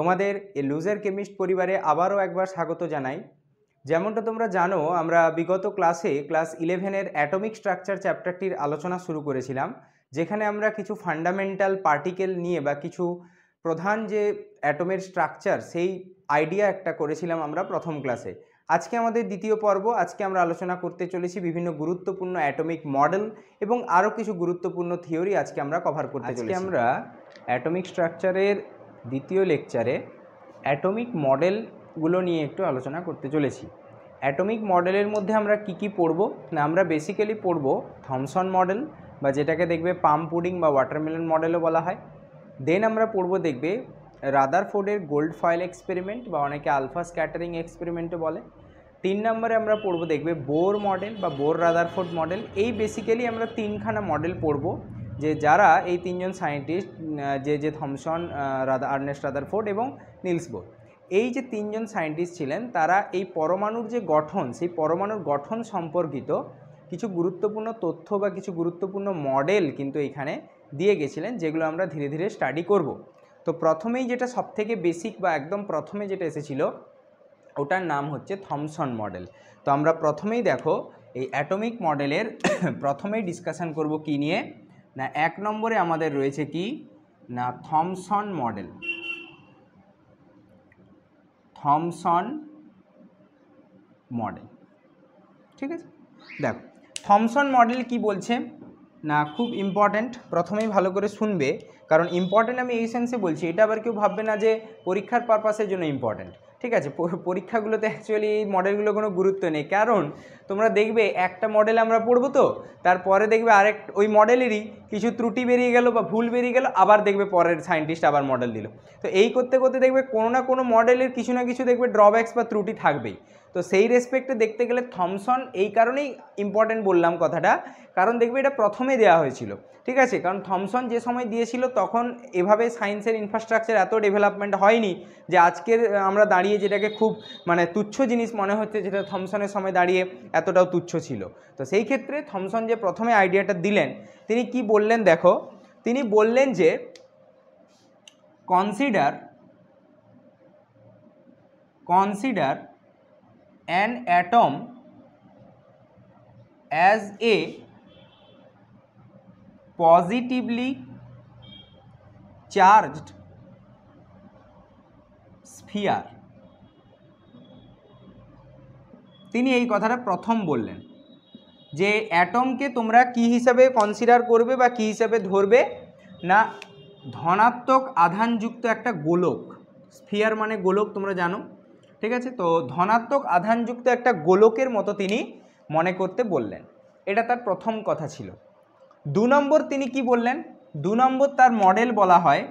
তোমাদের এই loser chemist পরিবারে আবারও একবার স্বাগত জানাই। যেমনটা তোমরা জানো, আমরা বিগত ক্লাসে ক্লাস 11-এর অ্যাটমিক স্ট্রাকচার চ্যাপ্টারটির আলোচনা শুরু করেছিলাম, যেখানে আমরা কিছু ফান্ডামেন্টাল পার্টিকেল নিয়ে বা কিছু প্রধান যে অ্যাটমের স্ট্রাকচার সেই আইডিয়া একটা করেছিলাম আমরা প্রথম ক্লাসে। আজকে আমাদের দ্বিতীয় পর্ব। আজকে আমরা আলোচনা করতে চলেছি বিভিন্ন গুরুত্বপূর্ণ অ্যাটমিক মডেল এবং আরও কিছু গুরুত্বপূর্ণ থিওরি আজকে আমরা কভার করতে চলেছি। আমরা অ্যাটমিক স্ট্রাকচারের দ্বিতীয় লেকচারে অ্যাটমিক মডেলগুলো নিয়ে একটু আলোচনা করতে চলেছি। অ্যাটমিক মডেলের মধ্যে আমরা কি পড়ব না, আমরা বেসিক্যালি পড়ব থমসন মডেল, বা যেটাকে দেখবে পাম পুডিং বা ওয়াটারমেলন মডেলও বলা হয়। দেন আমরা পড়ব দেখবে রাদারফোর্ডের গোল্ড ফয়েল এক্সপেরিমেন্ট, বা অনেকে আলফা স্ক্যাটারিং এক্সপেরিমেন্টও বলে। 3 নম্বরে আমরা পড়ব দেখবে বোর মডেল বা বোর রাদারফোর্ড মডেল। এই বেসিক্যালি আমরা 3খানা মডেল পড়ব, যে যারা এই 3জন সায়েন্টিস্ট, যে থমসন, আর্নেস্ট রাদারফোর্ড এবং নিলস বোর, এই যে 3জন সায়েন্টিস্ট ছিলেন, তারা এই পরমাণুর যে গঠন, সেই পরমাণুর গঠন সম্পর্কিত কিছু গুরুত্বপূর্ণ তথ্য বা কিছু গুরুত্বপূর্ণ মডেল কিন্তু এখানে দিয়ে গেছিলেন, যেগুলো আমরা ধীরে ধীরে স্টাডি করব। তো প্রথমেই যেটা সবথেকে বেসিক বা একদম প্রথমে যেটা এসেছিল, ওটার নাম হচ্ছে থমসন মডেল। তো আমরা প্রথমেই দেখো এই অ্যাটমিক মডেলের প্রথমেই ডিসকাশন করব কি নিয়ে না, 1 নম্বরে আমাদের রয়েছে কি না থমসন মডেল। থমসন মডেল, ঠিক আছে। দেখো থমসন মডেল কি বলছে না, খুব ইম্পর্ট্যান্ট, প্রথমেই ভালো করে শুনবে, কারণ ইম্পর্ট্যান্ট আমি এই সেন্সে বলছি, এটা আবার কেউ ভাববে না যে পরীক্ষার পারপাসের জন্য ইম্পর্ট্যান্ট, ঠিক আছে। পরীক্ষাগুলোতে অ্যাকচুয়ালি এই মডেলগুলো কোনো গুরুত্ব নেই, কারণ তোমরা দেখবে একটা মডেল আমরা পড়বো, তো তারপরে দেখবে আরেক ওই মডেলেরই কিছু ত্রুটি বেরিয়ে গেল বা ভুল বেরিয়ে গেল, আবার দেখবে পরের সায়েন্টিস্ট আবার মডেল দিল। তো এই করতে করতে দেখবে কোনো না কোনো মডেলের কিছু না কিছু দেখবে ড্রব্যাকস বা ত্রুটি থাকবেই। তো সেই রেসপেক্টে দেখতে গেলে থমসন এই কারণেই ইম্পর্টেন্ট বললাম কথাটা, কারণ দেখবে এটা প্রথমে দেওয়া হয়েছিল, ঠিক আছে। কারণ থমসন যে সময় দিয়েছিল তখন এভাবে সায়েন্সের ইনফ্রাস্ট্রাকচার এত ডেভেলপমেন্ট হয়নি যে আজকের আমরা দাঁড়িয়ে যেটাকে খুব তুচ্ছ জিনিস মনে হচ্ছে, যেটা থমসনের সময় দাঁড়িয়ে এতটাও তুচ্ছ ছিল। তো সেই ক্ষেত্রে থমসন যে প্রথমে আইডিয়াটা দিলেন, তিনি কি বললেন দেখো, তিনি বললেন যে consider an atom as a positively charged sphere। তিনি এই কথাটা প্রথম বললেন যে অ্যাটমকে তোমরা কি হিসাবে কনসিডার করবে বা কি হিসাবে ধরবে না, ধনাত্মক আধানযুক্ত একটা গোলক। স্ফিয়ার মানে গোলক, তোমরা জানো, ঠিক আছে। তো ধনাত্মক আধানযুক্ত একটা গোলকের মতো তিনি মনে করতে বললেন, এটা তার প্রথম কথা ছিল। 2 নম্বর তিনি কি বললেন, 2 নম্বর তার মডেল বলা হয়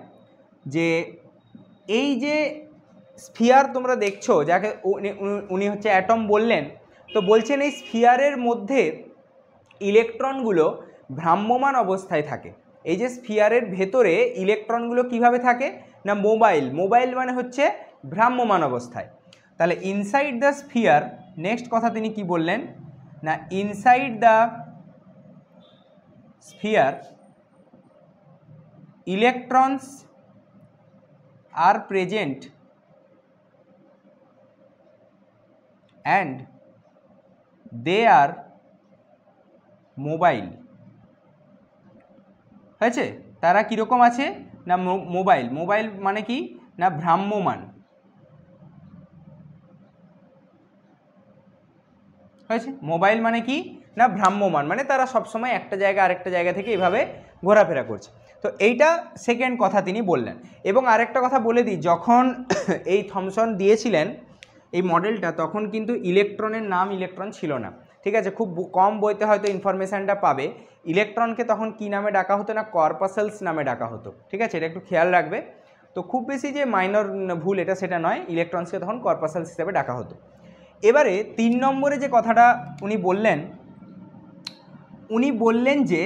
যে এই যে স্ফিয়ার তোমরা দেখছো, যাকে উনি হচ্ছে অ্যাটম বললেন, তো বলছেন এই স্ফিয়ারের মধ্যে ইলেকট্রনগুলো ভ্রাম্যমান অবস্থায় থাকে। এই যে স্ফিয়ারের ভেতরে ইলেকট্রনগুলো কিভাবে থাকে না, মোবাইল মানে হচ্ছে ভ্রাম্যমান অবস্থায়। তাহলে ইনসাইড দ্য স্ফিয়ার, নেক্সট কথা তিনি কি বললেন না, inside the sphere electrons are present and they are mobile. হয়েছে, তারা কীরকম আছে না মোবাইল মানে কি না ভ্রাম্যমান। হয়েছে, মোবাইল মানে কি না ভ্রাম্যমান, মানে তারা সবসময় একটা জায়গা আরেকটা জায়গা থেকে এভাবে ঘোরাফেরা করছে। তো এইটা সেকেন্ড কথা তিনি বললেন। এবং আরেকটা কথা বলে দিই, যখন এই থমসন দিয়েছিলেন এই মডেলটা, তখন কিন্তু ইলেকট্রনের নাম ইলেকট্রন ছিল না, ঠিক আছে। খুব কম বইতে হয়তো ইনফরমেশানটা পাবে। ইলেকট্রনকে তখন কি নামে ডাকা হতো না, কর্পাসেলস নামে ডাকা হতো, ঠিক আছে। এটা একটু খেয়াল রাখবে। তো খুব বেশি যে মাইনর ভুল এটা সেটা নয়, ইলেকট্রনসকে তখন কর্পাসেলস হিসেবে ডাকা হতো। এবারে 3 নম্বরে যে কথাটা উনি বললেন যে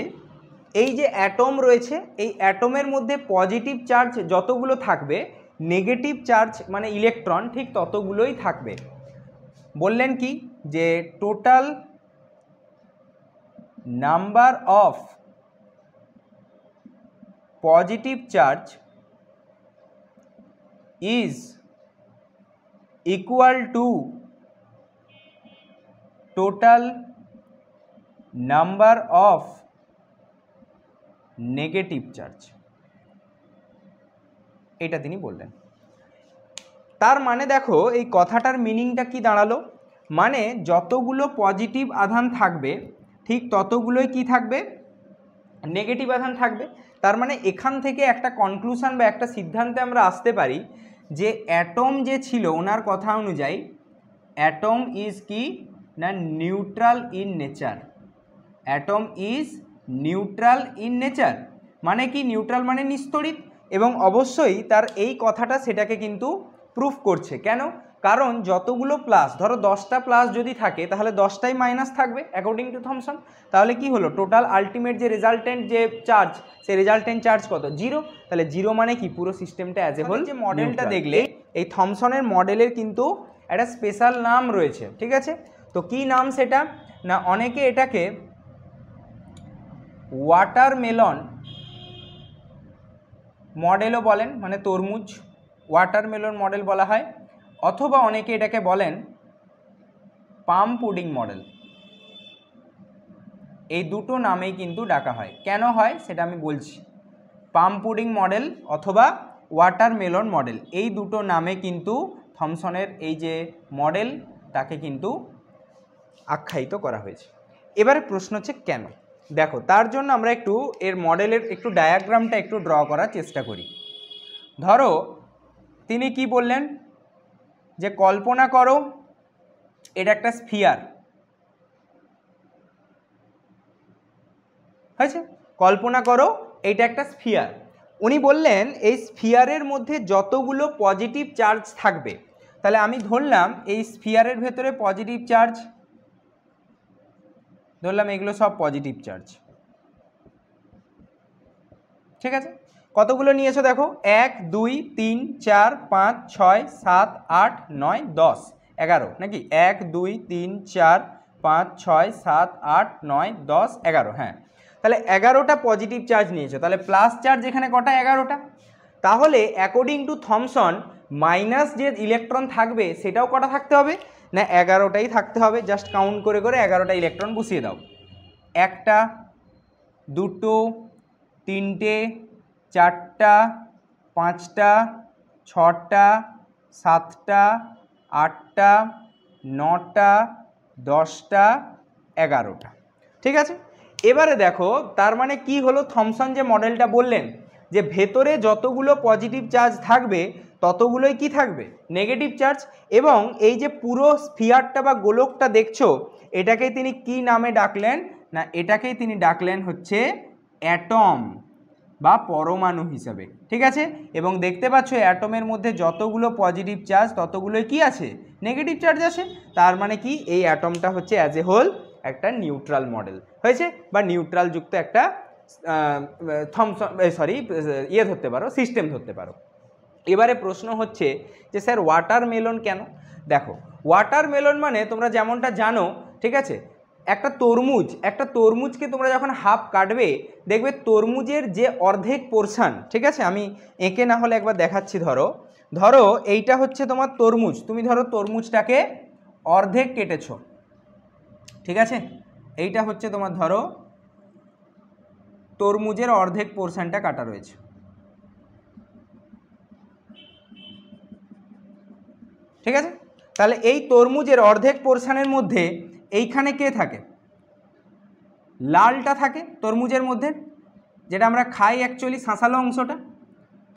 এই যে অ্যাটম রয়েছে, এই অ্যাটমের মধ্যে পজিটিভ চার্জ যতগুলো থাকবে, নেগেটিভ চার্জ মানে ইলেকট্রন ঠিক ততগুলোই থাকবে। বললেন কি যে total number of positive charge is equal to total number of negative charge, এটা তিনি বললেন। তার মানে দেখো এই কথাটার মিনিংটা কি দাঁড়ালো, মানে যতগুলো পজিটিভ আধান থাকবে ঠিক ততগুলোই কি থাকবে, নেগেটিভ আধান থাকবে। তার মানে এখান থেকে একটা কনক্লুশন বা একটা সিদ্ধান্তে আমরা আসতে পারি যে অ্যাটম যে ছিল ওনার কথা অনুযায়ী অ্যাটম ইজ কি না neutral in nature, atom is neutral in nature, মানে কি নিউট্রাল মানে নিস্তড়িত, এবং অবশ্যই তার এই কথাটা সেটাকে কিন্তু প্রুফ করছে। কেন? কারণ যতগুলো প্লাস, ধরো 10টা প্লাস যদি থাকে তাহলে 10টাই মাইনাস থাকবে অ্যাকর্ডিং টু থমসন। তাহলে কি হলো, টোটাল আলটিমেট যে রেজাল্টেন্ট যে চার্জ, সেই রেজাল্টেন্ট চার্জ কত, 0। তাহলে 0 মানে কি পুরো সিস্টেমটা অ্যাজ এ হোল। যে মডেলটা দেখলে এই থমসনের মডেলের কিন্তু একটা স্পেশাল নাম রয়েছে, ঠিক আছে? তো কি নাম সেটা না, অনেকে এটাকে ওয়াটারমেলন মডেলও বলেন, মানে তরমুজ ওয়াটারমেলন মডেল বলা হয়, অথবা অনেকে এটাকে বলেন পাম পুডিং মডেল। এই দুটো নামেই কিন্তু ডাকা হয়। কেন হয় সেটা আমি বলছি। পাম পুডিং মডেল অথবা ওয়াটারমেলন মডেল, এই দুটো নামে কিন্তু থমসনের এই যে মডেল তাকে কিন্তু আখ্যায়িত করা হয়েছে। এবারে প্রশ্ন হচ্ছে কেন, দেখো তার জন্য আমরা একটু এর মডেলের একটু ডায়াগ্রামটা একটু ড্র করার চেষ্টা করি। ধরো তিনি কি বললেন যে কল্পনা করো এটা একটা স্ফিয়ার, হয়েছে? কল্পনা করো এটা একটা স্ফিয়ার। উনি বললেন এই স্ফিয়ারের মধ্যে যতগুলো পজিটিভ চার্জ থাকবে, তাহলে আমি ধরলাম এই স্ফিয়ারের ভেতরে পজিটিভ চার্জ, ধরলাম এগুলো সব পজিটিভ চার্জ, ঠিক আছে? কতগুলো নিয়েছো দেখো, 1 2 3 4 5 6 7 8 9 10 11, নাকি 1 2 3 4 5 6 7 8 9 10 11, হ্যাঁ। তাহলে 11টা পজিটিভ চার্জ নিয়েছো, তাহলে প্লাস চার্জ এখানে কটা, 11টা। তাহলে অ্যাকর্ডিং টু থমসন মাইনাস যে ইলেকট্রন থাকবে সেটাও কটা থাকতে হবে না, 11টাই থাকতে হবে। জাস্ট কাউন্ট করে করে 11টা ইলেকট্রন বসিয়ে দাও, 1টা 2টো 3টে 4টা 5টা 6টা 7টা 8টা 9টা 10টা 11টা, ঠিক আছে? এবারে দেখো তার মানে কি হলো, থমসন যে মডেলটা বললেন যে ভেতরে যতগুলো পজিটিভ চার্জ থাকবে ততগুলোই কি থাকবে, নেগেটিভ চার্জ। এবং এই যে পুরো স্ফিয়ারটা বা গোলকটা দেখছো এটাকেই তিনি কি নামে ডাকলেন না, এটাকেই তিনি ডাকলেন হচ্ছে অ্যাটম বা পরমাণু হিসাবে, ঠিক আছে? এবং দেখতে পাচ্ছ অ্যাটমের মধ্যে যতগুলো পজিটিভ চার্জ ততগুলোই কি আছে, নেগেটিভ চার্জ আছে। তার মানে কি এই অ্যাটমটা হচ্ছে অ্যাজ এ হোল একটা নিউট্রাল মডেল হয়েছে, বা নিউট্রাল যুক্ত একটা থমসন ইয়ে ধরতে পারো, সিস্টেম ধরতে পারো। এবারে প্রশ্ন হচ্ছে যে স্যার ওয়াটারমেলন কেন? দেখো ওয়াটারমেলন মানে তোমরা যেমনটা জানো, ঠিক আছে, একটা তরমুজকে তোমরা যখন হাফ কাটবে দেখবে তরমুজের যে অর্ধেক পোর্শন, ঠিক আছে, আমি এঁকে না হলে একবার দেখাচ্ছি। ধরো এইটা হচ্ছে তোমার তরমুজ, তুমি ধরো তরমুজটাকে অর্ধেক কেটেছো, ঠিক আছে, এইটা হচ্ছে তোমার ধরো তরমুজের অর্ধেক পোর্শনটা কাটা রয়েছে, ঠিক আছে? তাহলে এই তরমুজের অর্ধেক পোর্শনের মধ্যে এইখানে কে থাকে, লালটা থাকে তরমুজের মধ্যে, যেটা আমরা খাই অ্যাকচুয়ালি শাঁসালো অংশটা,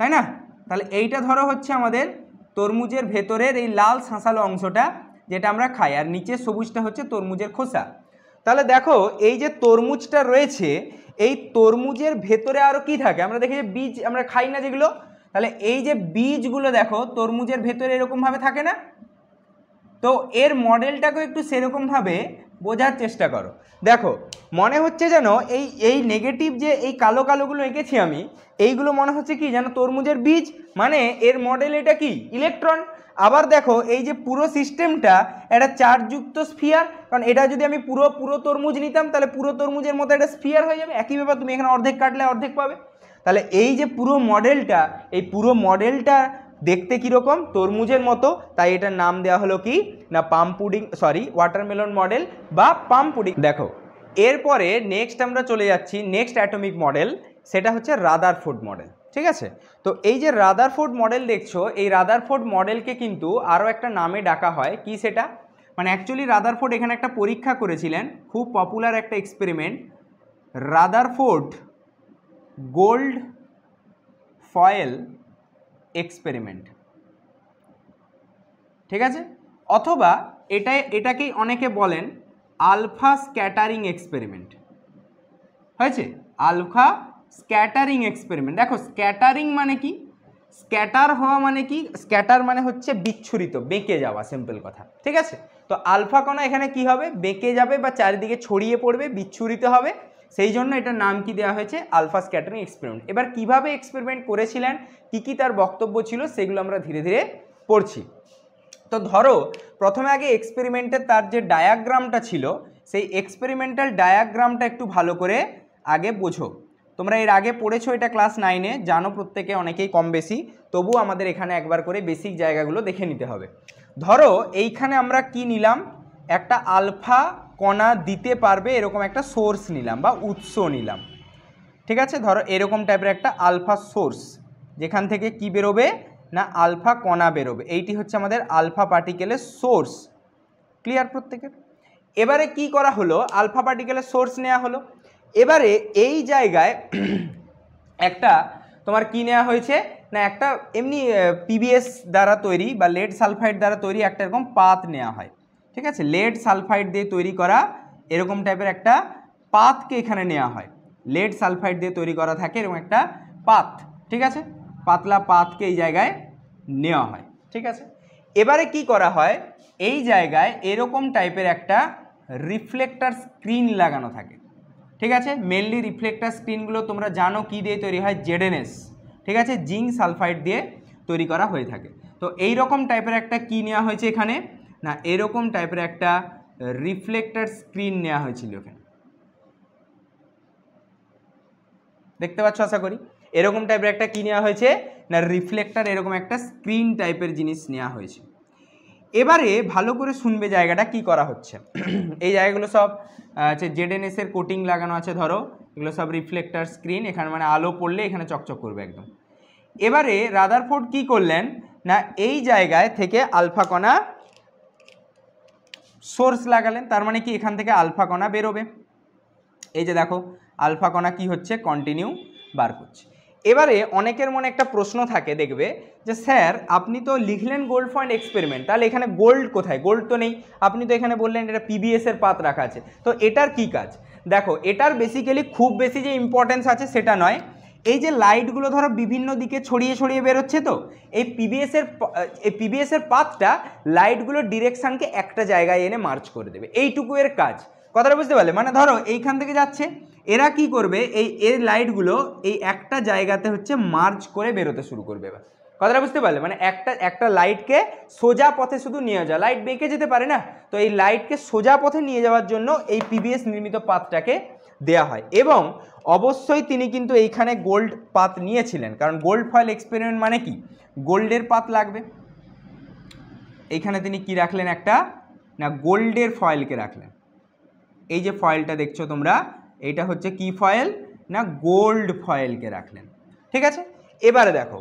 তাই না? তাহলে এইটা ধরো হচ্ছে আমাদের তরমুজের ভেতরের এই লাল শাঁসালো অংশটা যেটা আমরা খাই, আর নিচের সবুজটা হচ্ছে তরমুজের খোসা। তাহলে দেখো এই যে তরমুজটা রয়েছে এই তরমুজের ভেতরে আরও কি থাকে, আমরা দেখি যে বীজ আমরা খাই না যেগুলো, তাহলে এই যে বীজগুলো দেখো তরমুজের ভেতরে এরকমভাবে থাকে না? তো এর মডেলটাকেও একটু সেরকমভাবে বোঝার চেষ্টা করো। দেখো মনে হচ্ছে যেন এই নেগেটিভ যে এই কালো কালোগুলো এঁকেছি আমি, এইগুলো মনে হচ্ছে কি যেন তরমুজের বীজ, মানে এর মডেল এটা কি ইলেকট্রন। আবার দেখো এই যে পুরো সিস্টেমটা একটা চার্জযুক্ত স্ফিয়ার, কারণ এটা যদি আমি পুরো তরমুজ নিতাম তাহলে পুরো তরমুজের মতো একটা স্ফিয়ার হয়ে যাবে। একই ব্যাপার, তুমি এখানে অর্ধেক কাটলে অর্ধেক পাবে। তাহলে এই যে পুরো মডেলটা, এই পুরো মডেলটা দেখতে কীরকম, তরমুজের মতো, তাই এটার নাম দেওয়া হলো কি না পাম পুডিং, সরি ওয়াটারমেলন মডেল বা পাম পুডিং। দেখো এরপরে নেক্সট আমরা চলে যাচ্ছি নেক্সট অ্যাটমিক মডেল, সেটা হচ্ছে রাদারফোর্ড মডেল। ঠিক আছে, তো এই যে রাদারফোর্ড মডেল দেখছো, এই রাদারফোর্ড মডেলকে কিন্তু আরও একটা নামে ডাকা হয়, কি সেটা, মানে অ্যাকচুয়ালি রাদারফোর্ড এখানে একটা পরীক্ষা করেছিলেন, খুব পপুলার একটা experiment, Rutherford gold foil experiment. ঠিক আছে, অথবা এটাকেই অনেকে বলেন আলফা স্ক্যাটারিং এক্সপেরিমেন্ট। হয়েছে, আলফা স্ক্যাটারিং এক্সপেরিমেন্ট। দেখো স্ক্যাটারিং মানে কি, স্ক্যাটার হওয়া মানে কি, স্ক্যাটার মানে হচ্ছে বিচ্ছুরিত, বেঁকে যাওয়া, সিম্পল কথা। ঠিক আছে, তো আলফা কণা এখানে কি হবে, বেঁকে যাবে বা চারিদিকে ছড়িয়ে পড়বে, বিচ্ছুরিত হবে, সেই জন্য এটার নাম কি দেওয়া হয়েছে, আলফা স্ক্যাটারিং এক্সপেরিমেন্ট। এবার কিভাবে এক্সপেরিমেন্ট করেছিলেন, কি তার বক্তব্য ছিল, সেগুলো আমরা ধীরে ধীরে পড়ছি। তো ধরো প্রথমে আগে এক্সপেরিমেন্টের তার যে ডায়াগ্রামটা ছিল, সেই এক্সপেরিমেন্টাল ডায়াগ্রামটা একটু ভালো করে আগে বোঝো। তোমরা এর আগে পড়েছো এটা ক্লাস 9-এ, জানো প্রত্যেকে, অনেকেই কম বেশি, তবু আমাদের এখানে একবার করে বেসিক জায়গাগুলো দেখে নিতে হবে। ধরো এইখানে আমরা কি নিলাম, একটা আলফা কণা দিতে পারবে এরকম একটা সোর্স নিলাম বা উৎস নিলাম। ঠিক আছে, ধরো এরকম টাইপের একটা আলফা সোর্স, যেখান থেকে কি বেরোবে না আলফা কণা বেরোবে, এইটি হচ্ছে আমাদের আলফা পার্টিকেলের সোর্স। ক্লিয়ার প্রত্যেকের? এবারে কি করা হলো, আলফা পার্টিকেলের সোর্স নেওয়া হলো, এবারে এই জায়গায় একটা তোমার কি নেওয়া হয়েছে না একটা এমনি পিবিএস দ্বারা তৈরি বা লেড সালফাইড দ্বারা তৈরি একটা এরকম পাত নেওয়া হয়। ঠিক আছে, লেড সালফাইড দিয়ে তৈরি করা এরকম টাইপের একটা পাতকে এখানে নেওয়া হয়, লেড সালফাইড দিয়ে তৈরি করা থাকে এরকম একটা পাত। ঠিক আছে, পাতলা পাতকে এই জায়গায় নেওয়া হয়। ঠিক আছে, এবারে কি করা হয়, এই জায়গায় এরকম টাইপের একটা রিফ্লেক্টার স্ক্রিন লাগানো থাকে। ঠিক আছে, মেনলি রিফ্লেক্টার স্ক্রিনগুলো তোমরা জানো কি দিয়ে তৈরি হয়, জেডএনএস। ঠিক আছে, জিঙ্ক সালফাইড দিয়ে তৈরি করা হয়ে থাকে। তো এই রকম টাইপের একটা কি নেওয়া হয়েছে এখানে না এরকম টাইপের একটা রিফ্লেক্টার স্ক্রিন নেওয়া হয়েছিল এখানে, দেখতে পাচ্ছ আশা করি। এরকম টাইপের একটা কি নেওয়া হয়েছে না রিফ্লেক্টার, এরকম একটা স্ক্রিন টাইপের জিনিস নেওয়া হয়েছে। এবারে ভালো করে শুনবে জায়গাটা কি করা হচ্ছে। এই জায়গাগুলো সব আছে জেডএনএস এর কোটিং লাগানো আছে, ধরো এগুলো সব রিফ্লেক্টার স্ক্রিন, এখানে মানে আলো পড়লে এখানে চকচক করবে একদম। এবারে রাদারফোর্ড কি করলেন না এই জায়গায় থেকে আলফা কণা সোর্স লাগালেন, তার মানে কি এখান থেকে আলফা কণা বেরোবে। এই যে দেখো আলফা কণা কি হচ্ছে কন্টিনিউ বার করছে। এবারে অনেকের মনে একটা প্রশ্ন থাকে, দেখবে যে স্যার আপনি তো লিখলেন গোল্ড ফয়েল এক্সপেরিমেন্ট, তাহলে এখানে গোল্ড কোথায়, গোল্ড তো নেই, আপনি তো এখানে বললেন এটা পিবিএস এর পাত রাখা আছে, তো এটার কি কাজ। দেখো এটার বেসিক্যালি খুব বেশি যে ইম্পর্টেন্স আছে সেটা নয়, এই যে লাইটগুলো ধরো বিভিন্ন দিকে ছড়িয়ে ছড়িয়ে বেরোচ্ছে, তো এই পিবিএস এর পাতটা লাইটগুলোর ডিরেকশানকে একটা জায়গায় এনে মার্চ করে দেবে, এইটুকু এর কাজ। কথাটা বুঝতে পারলে, মানে ধরো এইখান থেকে যাচ্ছে, এরা কি করবে এই লাইটগুলো এই একটা জায়গাতে হচ্ছে মার্চ করে বেরোতে শুরু করবে। এবার কথাটা বুঝতে পারলে, মানে একটা লাইটকে সোজা পথে শুধু নিয়ে যাওয়া, লাইট বেঁকে যেতে পারে না, তো এই লাইটকে সোজা পথে নিয়ে যাওয়ার জন্য এই পিবিএস নির্মিত পাতটাকে দেয়া হয়। এবং অবশ্যই তিনি কিন্তু এইখানে গোল্ড পাত নিয়েছিলেন, কারণ গোল্ড ফয়েল এক্সপেরিমেন্ট মানে কি গোল্ডের পাত লাগবে। এইখানে তিনি কি রাখলেন, একটা না গোল্ডের ফয়েলকে রাখলেন। এই যে ফয়েলটা দেখছো তোমরা, এইটা হচ্ছে কি ফয়েল না গোল্ড ফয়েলকে রাখলেন। ঠিক আছে, এবারে দেখো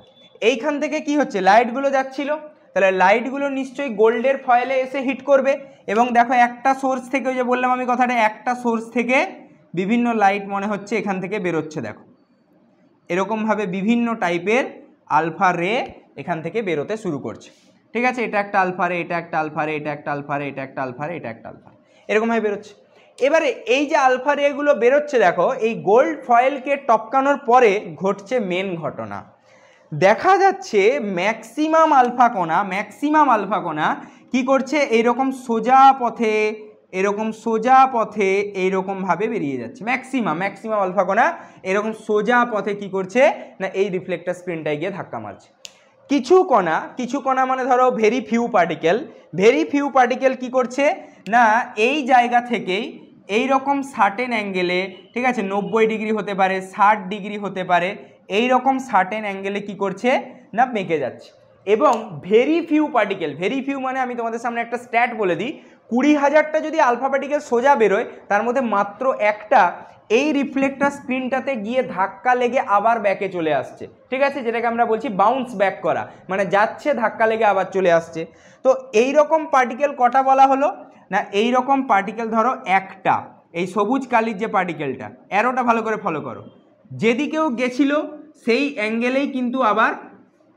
এইখান থেকে কি হচ্ছে, লাইটগুলো যাচ্ছিল, তাহলে লাইটগুলো নিশ্চয়ই গোল্ডের ফয়েলে এসে হিট করবে। এবং দেখো একটা সোর্স থেকে, ওই যে বললাম আমি কথাটা, একটা সোর্স থেকে বিভিন্ন লাইট মনে হচ্ছে এখান থেকে বেরোচ্ছে। দেখো এরকমভাবে বিভিন্ন টাইপের আলফা রে এখান থেকে বেরোতে শুরু করছে। ঠিক আছে, এটা একটা আলফা রে, এটা একটা আলফা রে, এটা একটা আলফা রে, এটা একটা আলফা রে, এটা একটা আলফা রে, এরকমভাবে বেরোচ্ছে। এবারে এই যে আলফা রেগুলো বেরোচ্ছে, দেখো এই গোল্ড ফয়েলকে টপকানোর পরে ঘটছে মেন ঘটনা, দেখা যাচ্ছে ম্যাক্সিমাম আলফা কণা কি করছে, এইরকম সোজা পথে এইরকমভাবে বেরিয়ে যাচ্ছে। ম্যাক্সিমাম আলফা কণা এরকম সোজা পথে কি করছে না এই রিফ্লেক্টার স্ক্রিনটায় গিয়ে ধাক্কা মারছে। কিছু কণা মানে ধরো ভেরি ফিউ পার্টিকেল কি করছে না এই জায়গা থেকেই এইরকম সার্টেন অ্যাঙ্গেলে, ঠিক আছে 90 ডিগ্রি হতে পারে, 60 ডিগ্রি হতে পারে, এইরকম সার্টেন অ্যাঙ্গেলে কি করছে না বেঁকে যাচ্ছে। এবং very few particle, very few মানে আমি তোমাদের সামনে একটা স্ট্যাট বলে দিই, 20,000টা যদি আলফা পার্টিকেল সোজা বেরোয় তার মধ্যে মাত্র একটা এই রিফ্লেক্টার স্ক্রিনটাতে গিয়ে ধাক্কা লেগে আবার ব্যাকে চলে আসছে, ঠিক আছে, যেটাকে আমরা বলছি বাউন্স ব্যাক করা, মানে যাচ্ছে ধাক্কা লেগে আবার চলে আসছে। তো এই রকম পার্টিকেল কটা বলা হলো না, এই রকম পার্টিকেল ধরো একটা, এই সবুজ কালির যে পার্টিকেলটা, অ্যারোটা ভালো করে ফলো করো, যেদিকেও গেছিল সেই অ্যাঙ্গেলেই কিন্তু আবার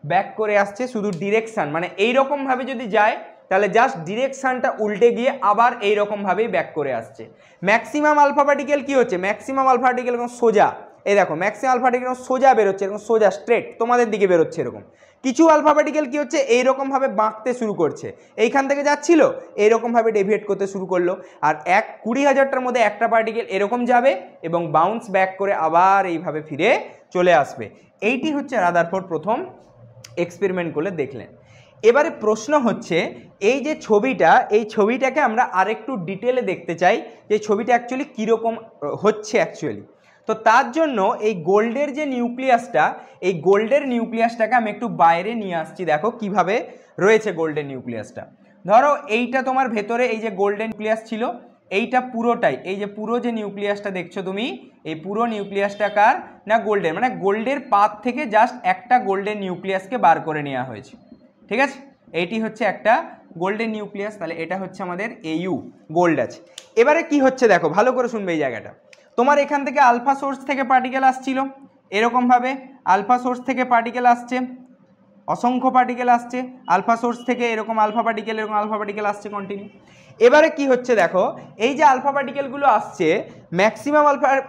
ব্যাক করে আসছে, শুধু ডিরেকশান মানে এইরকমভাবে যদি যায় তাহলে জাস্ট ডিরেকশানটা উল্টে গিয়ে আবার এইরকমভাবেই ব্যাক করে আসছে। ম্যাক্সিমাম আলফা পার্টিকেল কী হচ্ছে, ম্যাক্সিমাম আলফা পার্টিকেল এরকম সোজা, এই দেখো ম্যাক্সিমাম আলফা পার্টিকেল সোজা বেরোচ্ছে, এরকম সোজা স্ট্রেট তোমাদের দিকে বেরোচ্ছে এরকম। কিছু আলফা পার্টিকেল কী হচ্ছে, এইরকমভাবে বাঁকতে শুরু করছে, এইখান থেকে যাচ্ছিল এইরকমভাবে ডেভিয়েট করতে শুরু করলো, আর 20,000টার মধ্যে একটা পার্টিকেল এরকম যাবে এবং বাউন্স ব্যাক করে আবার এইভাবে ফিরে চলে আসবে। এইটি হচ্ছে রাদারফোর্ড প্রথম এক্সপেরিমেন্ট করলে দেখলেন। এবারে প্রশ্ন হচ্ছে এই যে ছবিটা, এই ছবিটাকে আমরা আরেকটু ডিটেলে দেখতে চাই যে ছবিটা অ্যাকচুয়ালি কীরকম হচ্ছে অ্যাকচুয়ালি। তো তার জন্য এই গোল্ডের যে নিউক্লিয়াসটা, এই গোল্ডের নিউক্লিয়াসটাকে আমি একটু বাইরে নিয়ে আসছি, দেখো কিভাবে রয়েছে গোল্ডের নিউক্লিয়াসটা। ধরো এইটা তোমার ভেতরে এই যে গোল্ডেন নিউক্লিয়াস ছিল, এইটা পুরোটাই, এই যে পুরো যে নিউক্লিয়াসটা দেখছো তুমি, এই পুরো নিউক্লিয়াসটা কার না গোল্ডের, মানে গোল্ডের পাত থেকে জাস্ট একটা গোল্ডেন নিউক্লিয়াসকে বার করে নেওয়া হয়েছে, ঠিক আছে, এইটি হচ্ছে একটা গোল্ডেন নিউক্লিয়াস। তাহলে এটা হচ্ছে আমাদের AU গোল্ড আছে। এবারে কি হচ্ছে দেখো ভালো করে শুনবে এই জায়গাটা, তোমার এখান থেকে আলফা সোর্স থেকে পার্টিকেল আসছিল, এরকমভাবে আলফা সোর্স থেকে পার্টিকেল আসছে, অসংখ্য পার্টিকেল আসছে আলফা সোর্স থেকে, এরকম আলফা পার্টিকেল, এরকম আলফা পার্টিকেল আসছে কন্টিনিউ। এবারে কি হচ্ছে দেখো, এই যে আলফা পার্টিকেলগুলো আসছে, ম্যাক্সিমাম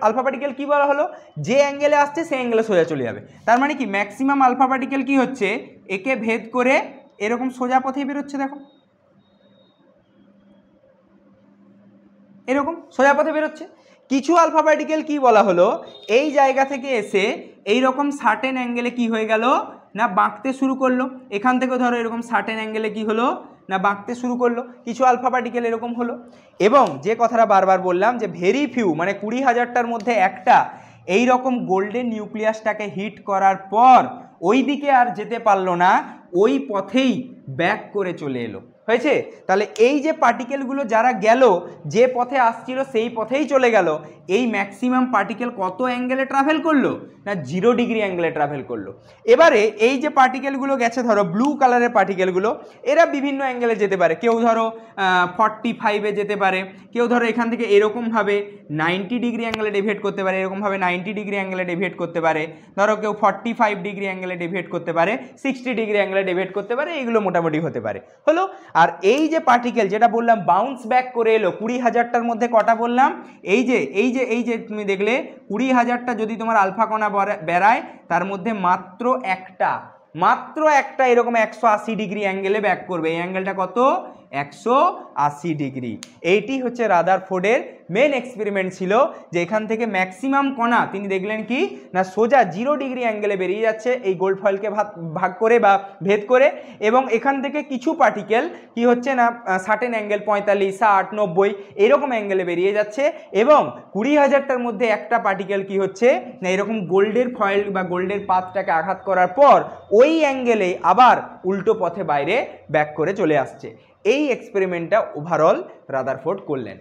আলফা পার্টিকেল কি বলা হলো, যে অ্যাঙ্গেলে আসছে সেই অ্যাঙ্গেলে সোজা চলে যাবে। তার মানে কি ম্যাক্সিমাম আলফা পার্টিকেল কি হচ্ছে, একে ভেদ করে এরকম সোজা পথেই বেরোচ্ছে, দেখো এরকম সোজা পথে বেরোচ্ছে। কিছু আলফা পার্টিকেল কি বলা হলো, এই জায়গা থেকে এসে এই রকম সার্টেন অ্যাঙ্গেলে কি হয়ে গেল না বাঁকতে শুরু করলো, এখান থেকে ধরো এরকম সার্টেন অ্যাঙ্গেলে কি হলো না বাঁকতে শুরু করলো, কিছু আলফা পার্টিকেল এরকম হলো। এবং যে কথাটা বারবার বললাম যে ভেরি ফিউ মানে 20,000টার মধ্যে একটা এই রকম গোল্ডেন নিউক্লিয়াসটাকে হিট করার পর ওই দিকে আর যেতে পারলো না, ওই পথেই ব্যাক করে চলে এলো, হয়েছে। তাহলে এই যে পার্টিকেলগুলো যারা গেল, যে পথে আসছিল সেই পথেই চলে গেল, এই ম্যাক্সিমাম পার্টিকেল কত অ্যাঙ্গেলে ট্রাভেল করলো না 0 ডিগ্রি অ্যাঙ্গেলে ট্রাভেল করলো। এবারে এই যে পার্টিকেলগুলো গেছে ধরো ব্লু কালারের পার্টিকেলগুলো, এরা বিভিন্ন অ্যাঙ্গেলে যেতে পারে, কেউ ধরো 45-এ যেতে পারে, কেউ ধরো এখান থেকে এরকমভাবে 90 ডিগ্রি অ্যাঙ্গেলে ডেভিয়েট করতে পারে, এরকমভাবে 90 ডিগ্রি অ্যাঙ্গেলে ডেভিয়েট করতে পারে, ধরো কেউ 45 ডিগ্রি অ্যাঙ্গেলে ডেভিয়েট করতে পারে, 60 ডিগ্রি অ্যাঙ্গেলে ডেভিয়েট করতে পারে, এইগুলো মোটামুটি হতে পারে, হলো। আর এই যে পার্টিকেল যেটা বললাম বাউন্স ব্যাক করে এলো 20,000টার মধ্যে কটা বললাম, এই যে তুমি দেখলে 20,000টা যদি তোমার আলফা কণা বেড়ায় তার মধ্যে মাত্র একটা এরকম 180 ডিগ্রি অ্যাঙ্গেলে ব্যাক করবে। এই অ্যাঙ্গেলটা কত 180 ডিগ্রি। এইটি হচ্ছে রাদারফোর্ডের মেন এক্সপেরিমেন্ট ছিল, যে এখান থেকে ম্যাক্সিমাম কণা তিনি দেখলেন কি না সোজা 0 ডিগ্রি অ্যাঙ্গেলে বেরিয়ে যাচ্ছে এই গোল্ড ফয়েলকে ভাগ করে বা ভেদ করে, এবং এখান থেকে কিছু পার্টিকেল কি হচ্ছে না সার্টেন অ্যাঙ্গেল 45, 60, 90 এরকম অ্যাঙ্গেলে বেরিয়ে যাচ্ছে, এবং 20,000টার মধ্যে একটা পার্টিকেল কি হচ্ছে না এরকম গোল্ডের ফয়েল বা গোল্ডের পাতটাকে আঘাত করার পর ওই অ্যাঙ্গেলে আবার উল্টো পথে বাইরে ব্যাক করে চলে আসছে। এই এক্সপেরিমেন্টটা ওভারঅল রাদারফোর্ড করলেন।